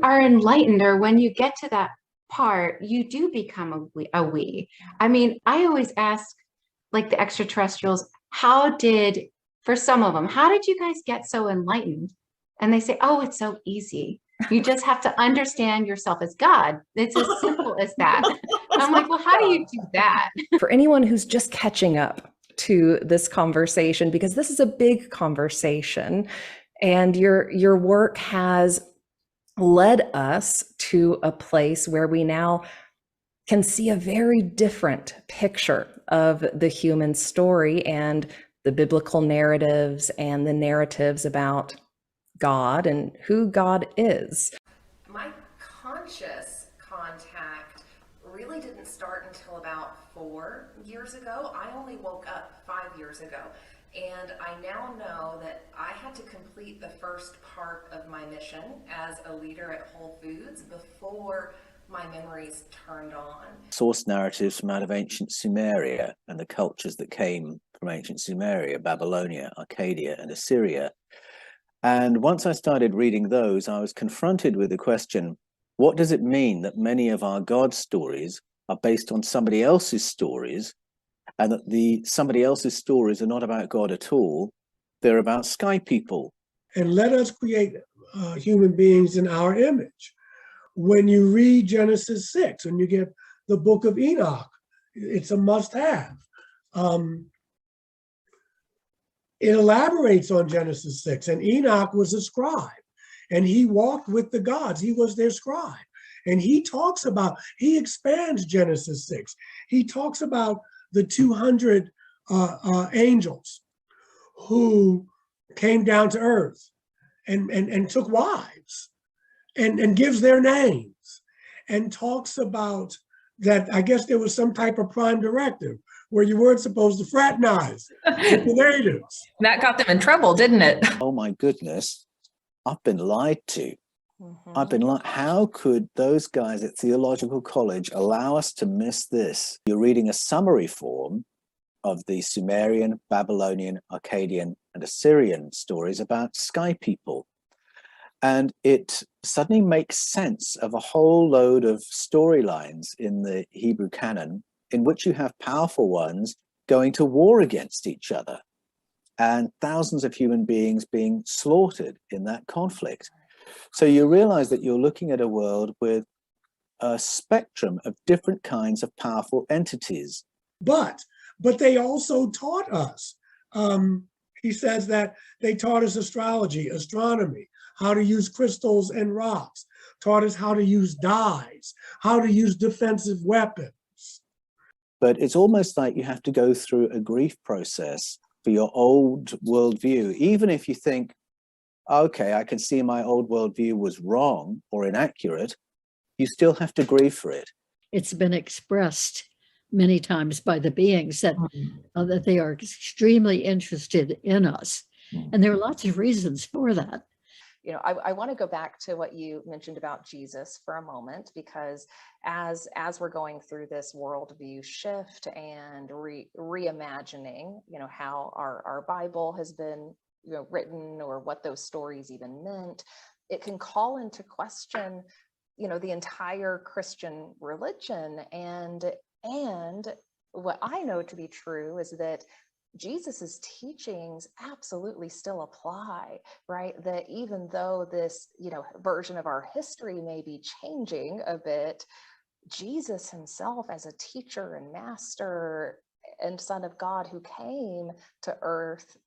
are enlightened, or when you get to that part, you do become a we. I mean, I always ask, like the extraterrestrials, for some of them, how did you guys get so enlightened? And they say, oh, it's so easy. You just have to understand yourself as God. It's as simple as that. I'm like, well, how do you do that? For anyone who's just catching up to this conversation, because this is a big conversation, and your work has led us to a place where we now can see a very different picture of the human story and the biblical narratives and the narratives about God and who God is. My conscious contact really didn't start until about 4 years ago. I only woke up 5 years ago. And I now know that I had to complete the first part of my mission as a leader at Whole Foods before my memories turned on. Source narratives from out of ancient Sumeria and the cultures that came from ancient Sumeria, Babylonia, Arcadia, and Assyria. And once I started reading those, I was confronted with the question, what does it mean that many of our God stories are based on somebody else's stories, and that somebody else's stories are not about God at all? They're about sky people. And let us create human beings in our image. When you read Genesis 6 and you get the book of Enoch, it's a must-have. It elaborates on Genesis 6, and Enoch was a scribe, and he walked with the gods. He was their scribe. And he expands Genesis 6. He talks about the 200 angels who came down to earth and took wives and gives their names, and talks about that. I guess there was some type of prime directive where you weren't supposed to fraternize with the natives. That got them in trouble, didn't it? Oh my goodness, I've been lied to. I've been like, how could those guys at theological college allow us to miss this? You're reading a summary form of the Sumerian, Babylonian, Akkadian, and Assyrian stories about sky people. And it suddenly makes sense of a whole load of storylines in the Hebrew canon in which you have powerful ones going to war against each other and thousands of human beings being slaughtered in that conflict. So you realize that you're looking at a world with a spectrum of different kinds of powerful entities. But they also taught us. He says that they taught us astrology, astronomy, how to use crystals and rocks, taught us how to use dyes, how to use defensive weapons. But it's almost like you have to go through a grief process for your old worldview, even if you think, okay, I can see my old worldview was wrong or inaccurate, you still have to grieve for it. It's been expressed many times by the beings that, that they are extremely interested in us. And there are lots of reasons for that. You know, I want to go back to what you mentioned about Jesus for a moment, because as we're going through this worldview shift and reimagining, you know, how our Bible has been, you know, written, or what those stories even meant, it can call into question, you know, the entire Christian religion. And what I know to be true is that Jesus's teachings absolutely still apply, right? That even though this, you know, version of our history may be changing a bit, Jesus himself as a teacher and master and Son of God who came to earth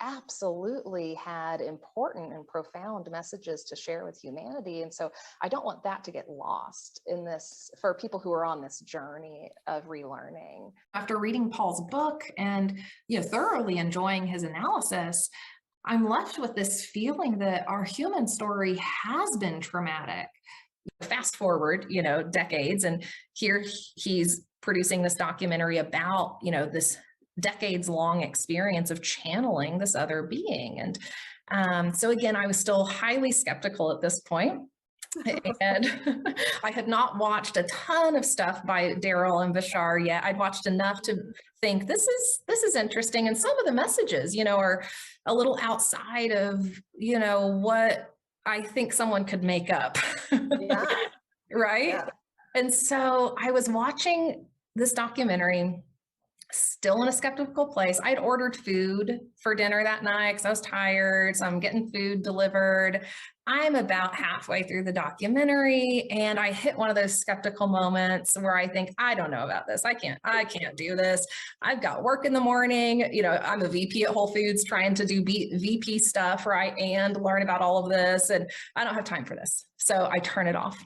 absolutely had important and profound messages to share with humanity. And so I don't want that to get lost in this for people who are on this journey of relearning. After reading Paul's book and, you know, thoroughly enjoying his analysis, I'm left with this feeling that our human story has been traumatic. Fast forward, you know, decades, and here he's producing this documentary about, you know, this decades-long experience of channeling this other being. And so again, I was still highly skeptical at this point. And I had not watched a ton of stuff by Daryl and Bashar yet. I'd watched enough to think this is interesting. And some of the messages, you know, are a little outside of, you know, what I think someone could make up. Yeah. Right? Yeah. And so I was watching this documentary, still in a skeptical place. I'd ordered food for dinner that night because I was tired. So I'm getting food delivered. I'm about halfway through the documentary and I hit one of those skeptical moments where I think, I don't know about this. I can't do this. I've got work in the morning. You know, I'm a VP at Whole Foods trying to do VP stuff, right? And learn about all of this. And I don't have time for this. So I turn it off.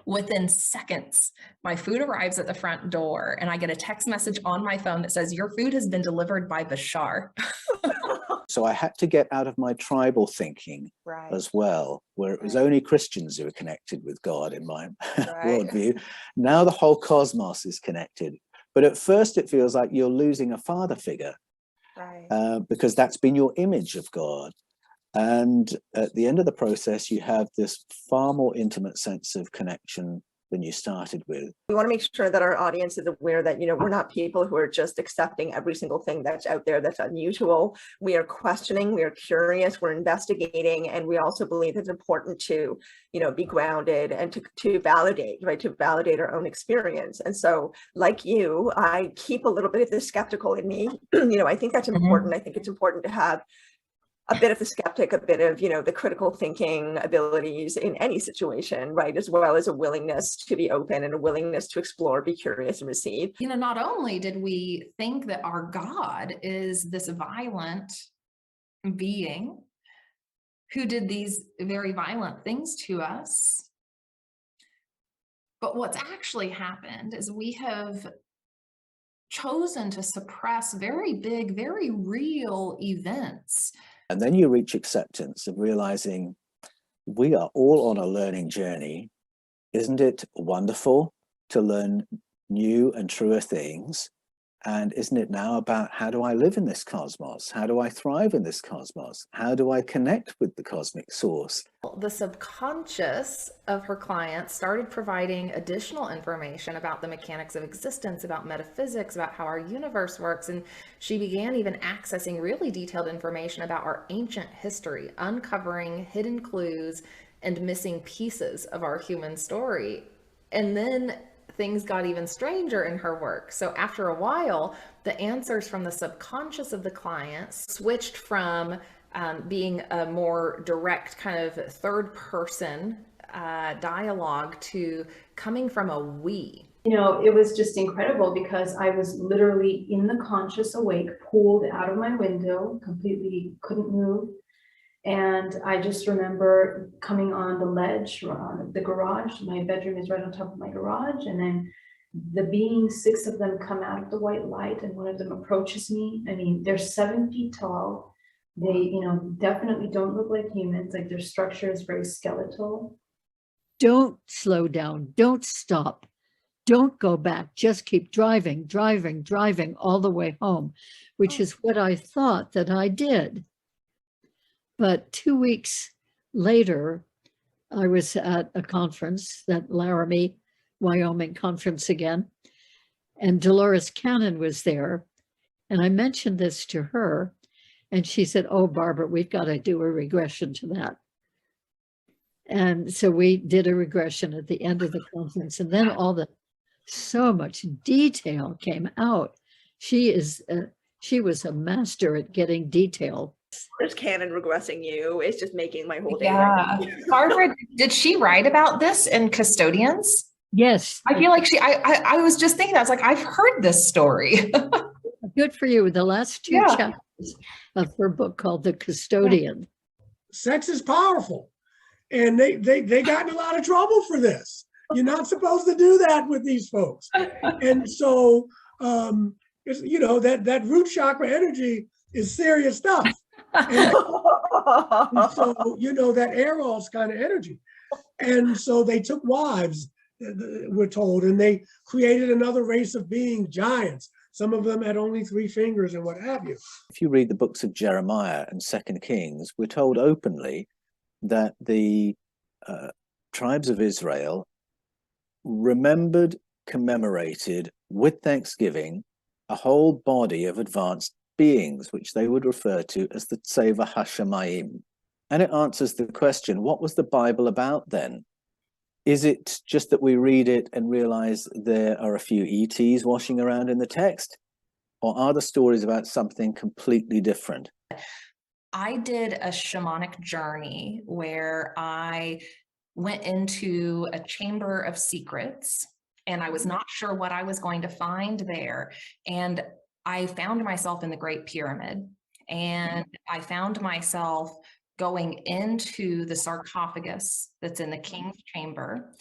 Within seconds, my food arrives at the front door and I get a text message on my phone that says, your food has been delivered by Bashar. So I had to get out of my tribal thinking Right. as well, where it was only Christians who were connected with God in my Right. worldview. Now the whole cosmos is connected. But at first it feels like you're losing a father figure, Right. because that's been your image of God. And at the end of the process, you have this far more intimate sense of connection than you started with. We want to make sure that our audience is aware that, you know, we're not people who are just accepting every single thing that's out there that's unusual. We are questioning, we are curious, we're investigating, and we also believe it's important to, you know, be grounded and to validate, right, to validate our own experience. And so, like you, I keep a little bit of the skeptical in me. You know, I think that's important. I think it's important to have a bit of the skeptic, a bit of, you know, the critical thinking abilities in any situation, right? As well as a willingness to be open and a willingness to explore, be curious, and receive. You know, not only did we think that our God is this violent being who did these very violent things to us, but what's actually happened is we have chosen to suppress very big, very real events. And then you reach acceptance of realizing we are all on a learning journey. Isn't it wonderful to learn new and truer things? And isn't it now about how do I live in this cosmos? How do I thrive in this cosmos? How do I connect with the cosmic source? The subconscious of her clients started providing additional information about the mechanics of existence, about metaphysics, about how our universe works. And she began even accessing really detailed information about our ancient history, uncovering hidden clues and missing pieces of our human story. And then things got even stranger in her work. So after a while, the answers from the subconscious of the clients switched from being a more direct kind of third person dialogue to coming from a we. You know, it was just incredible because I was literally in the conscious awake, pulled out of my window, completely couldn't move. And I just remember coming on the ledge, on the garage. My bedroom is right on top of my garage. And then the beings, 6 of them, come out of the white light, and one of them approaches me. I mean, they're 7 feet tall. They, you know, definitely don't look like humans. Like, their structure is very skeletal. Don't slow down. Don't stop. Don't go back. Just keep driving, driving, driving all the way home, which is what I thought that I did. But 2 weeks later, I was at a conference, that Laramie, Wyoming conference again, and Dolores Cannon was there. And I mentioned this to her, and she said, "Oh, Barbara, we've got to do a regression to that." And so we did a regression at the end of the conference, and then so much detail came out. She was a master at getting detail. There's Canon regressing you. It's just making my whole day. Yeah. Barbara, did she write about this in Custodians? Yes. I feel like I was just thinking that. I was like, I've heard this story. Good for you. The last 2 chapters of her book called The Custodian. Sex is powerful. And they got in a lot of trouble for this. You're not supposed to do that with these folks. And so, you know, that root chakra energy is serious stuff. And so, you know, that Eros kind of energy. And so they took wives, we're told, and they created another race of being giants. Some of them had only 3 fingers and what have you. If you read the books of Jeremiah and 2 Kings, we're told openly that the tribes of Israel remembered, commemorated with thanksgiving a whole body of advanced beings, which they would refer to as the Tseva Hashemayim. And it answers the question, what was the Bible about then? Is it just that we read it and realize there are a few ETs washing around in the text? Or are the stories about something completely different? I did a shamanic journey where I went into a chamber of secrets, and I was not sure what I was going to find there. And I found myself in the Great Pyramid, and I found myself going into the sarcophagus that's in the king's chamber,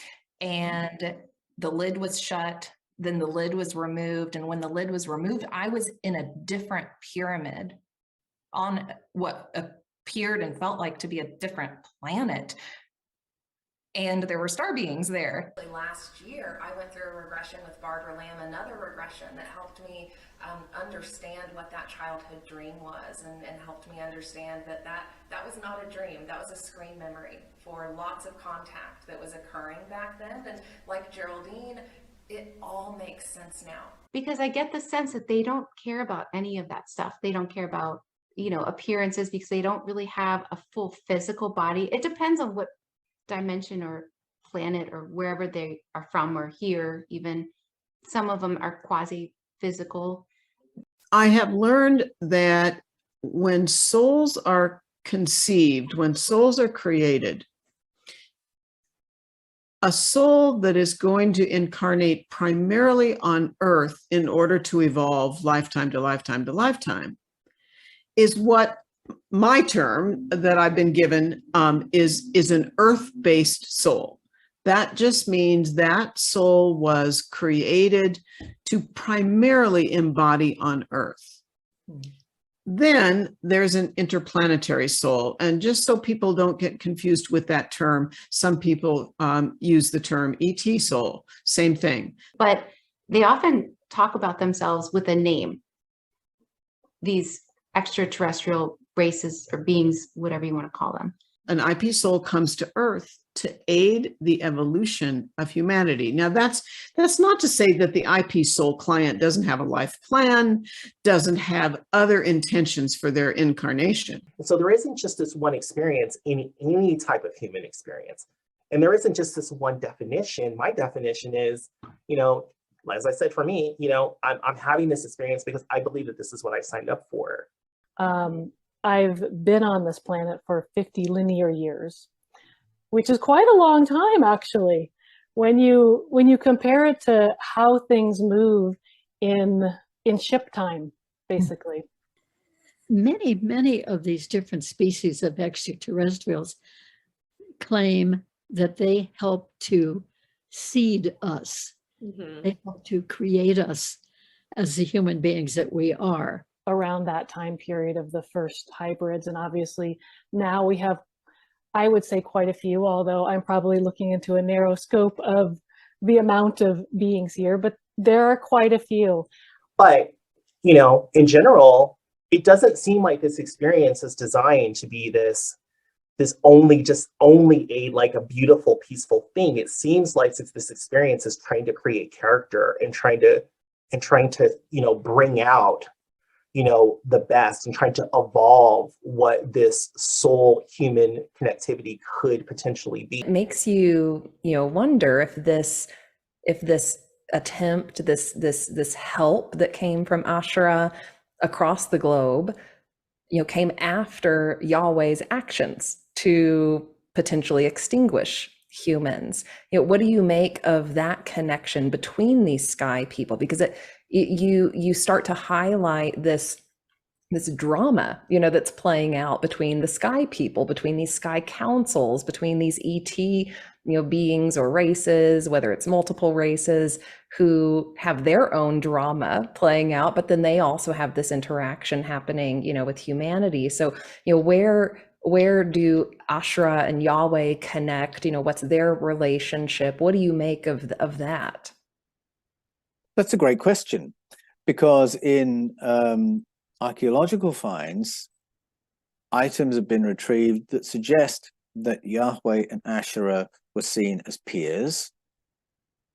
and the lid was shut. Then the lid was removed. And when the lid was removed, I was in a different pyramid on what appeared and felt like to be a different planet. And there were star beings there. Last year, I went through a regression with Barbara Lamb, another regression that helped me understand what that childhood dream was, and helped me understand that was not a dream. That was a screen memory for lots of contact that was occurring back then. And like Geraldine, it all makes sense now. Because I get the sense that they don't care about any of that stuff. They don't care about, appearances, because they don't really have a full physical body. It depends on what dimension or planet or wherever they are from, or here even. Some of them are quasi-physical. I have learned that when souls are conceived, when souls are created, a soul that is going to incarnate primarily on Earth in order to evolve lifetime to lifetime to lifetime is what my term that I've been given is an Earth-based soul. That just means that soul was created to primarily embody on Earth. Then there's an interplanetary soul. And just so people don't get confused with that term, some people use the term ET soul, same thing. But they often talk about themselves with a name. These extraterrestrial races or beings, whatever you want to call them. An IP soul comes to Earth to aid the evolution of humanity. Now, that's not to say that the IP soul client doesn't have a life plan, doesn't have other intentions for their incarnation. So there isn't just this one experience in any type of human experience. And there isn't just this one definition. My definition is, as I said, for me, I'm having this experience because I believe that this is what I signed up for. I've been on this planet for 50 linear years, which is quite a long time, actually. When you compare it to how things move in ship time, basically. Many of these different species of extraterrestrials claim that they help to seed us. Mm-hmm. They help to create us as the human beings that we are. Around that time period of the first hybrids. And obviously now we have, I would say, quite a few, although I'm probably looking into a narrow scope of the amount of beings here, but there are quite a few. But, in general, it doesn't seem like this experience is designed to be this only a beautiful, peaceful thing. It seems like this experience is trying to create character and trying to bring out the best, and trying to evolve what this soul human connectivity could potentially be. It makes you, wonder if this attempt, this help that came from Ashura across the globe, came after Yahweh's actions to potentially extinguish humans. What do you make of that connection between these sky people? Because you start to highlight this drama, that's playing out between the sky people, between these sky councils, between these ET, beings or races, whether it's multiple races, who have their own drama playing out, but then they also have this interaction happening, with humanity. So, where do Ashura and Yahweh connect? What's their relationship? What do you make of that? That's a great question, because in archaeological finds, items have been retrieved that suggest that Yahweh and Ashura were seen as peers.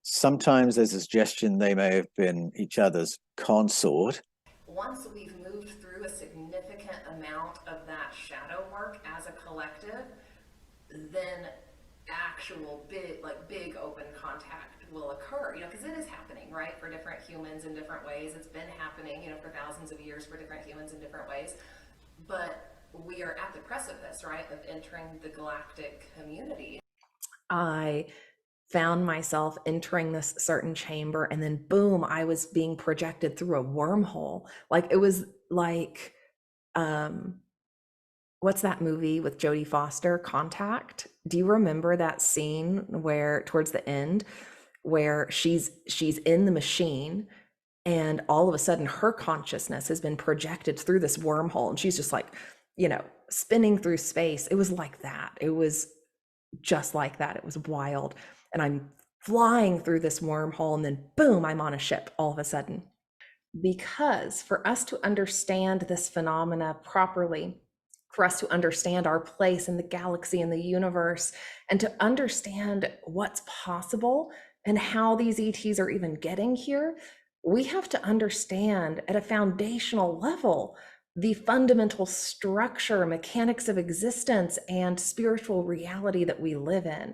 Sometimes there's a suggestion they may have been each other's consort. Once we've moved through a significant amount of that shadow work as a collective, collective, then actual big open contact will occur, because it is happening, right, for different humans in different ways. It's been happening, for thousands of years for different humans in different ways. But we are at the precipice, right, of entering the galactic community. I found myself entering this certain chamber, and then boom, I was being projected through a wormhole. Like it was like, what's that movie with Jodie Foster, Contact? Do you remember that scene where towards the end where she's in the machine and all of a sudden her consciousness has been projected through this wormhole and she's just like, spinning through space. It was like that. It was just like that. It was wild. And I'm flying through this wormhole and then boom, I'm on a ship all of a sudden. Because for us to understand this phenomena properly, for us to understand our place in the galaxy and the universe, and to understand what's possible and how these ETs are even getting here, we have to understand at a foundational level the fundamental structure, mechanics of existence, and spiritual reality that we live in.